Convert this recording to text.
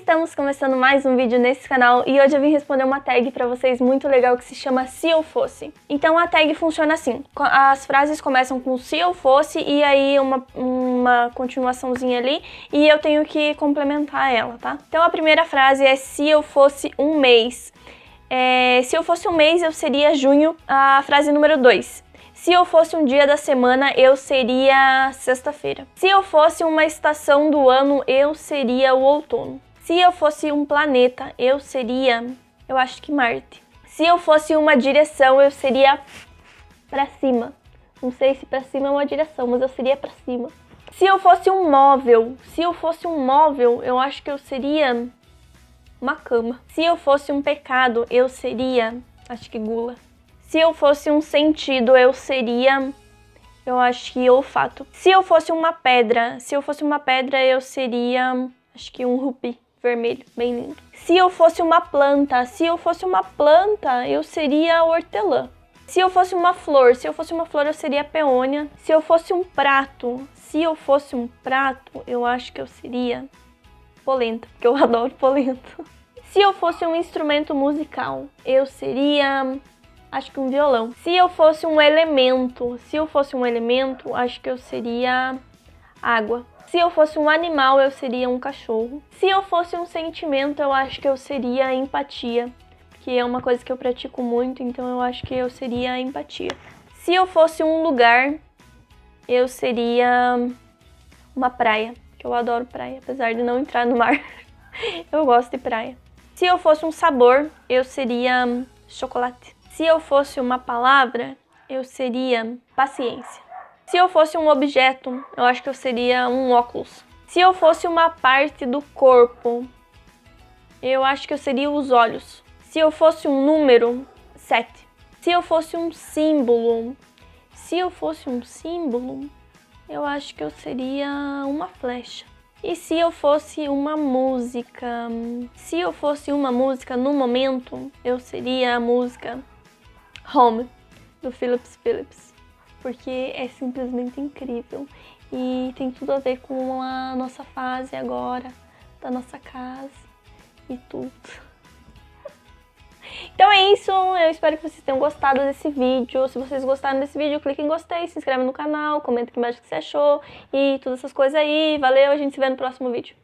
estamos começando mais um vídeo nesse canal e hoje eu vim responder uma tag pra vocês muito legal que se chama Se Eu Fosse. Então a tag funciona assim, as frases começam com se eu fosse e aí uma continuaçãozinha ali e eu tenho que complementar ela, tá? Então a primeira frase é se eu fosse um mês. Se eu fosse um mês eu seria junho. A frase número 2. Se eu fosse um dia da semana, eu seria sexta-feira. Se eu fosse uma estação do ano, eu seria o outono. Se eu fosse um planeta, eu seria, eu acho que Marte. Se eu fosse uma direção, eu seria pra cima. Não sei se pra cima é uma direção, mas eu seria pra cima. Se eu fosse um móvel, eu acho que eu seria uma cama. Se eu fosse um pecado, eu seria, acho que gula. Se eu fosse um sentido, eu seria, eu acho que olfato. Se eu fosse uma pedra, eu seria, acho que um rubi vermelho, bem lindo. Se eu fosse uma planta, eu seria hortelã. Se eu fosse uma flor, eu seria peônia. Se eu fosse um prato, eu acho que eu seria polenta, porque eu adoro polenta. Se eu fosse um instrumento musical, eu seria, acho que um violão. Se eu fosse um elemento, acho que eu seria água. Se eu fosse um animal, eu seria um cachorro. Se eu fosse um sentimento, eu acho que eu seria empatia, que é uma coisa que eu pratico muito, então eu acho que eu seria empatia. Se eu fosse um lugar, eu seria uma praia, que eu adoro praia, apesar de não entrar no mar. Eu gosto de praia. Se eu fosse um sabor, eu seria chocolate. Se eu fosse uma palavra, eu seria paciência. Se eu fosse um objeto, eu acho que eu seria um óculos. Se eu fosse uma parte do corpo, eu acho que eu seria os olhos. Se eu fosse um número, 7. Se eu fosse um símbolo, eu acho que eu seria uma flecha. E se eu fosse uma música, no momento, eu seria a música Home, do Phillips Phillips, porque é simplesmente incrível e tem tudo a ver com a nossa fase agora, da nossa casa e tudo. Então é isso, eu espero que vocês tenham gostado desse vídeo. Se vocês gostaram desse vídeo, clique em gostei, se inscreve no canal, comenta aqui embaixo o que você achou e todas essas coisas aí. Valeu, a gente se vê no próximo vídeo.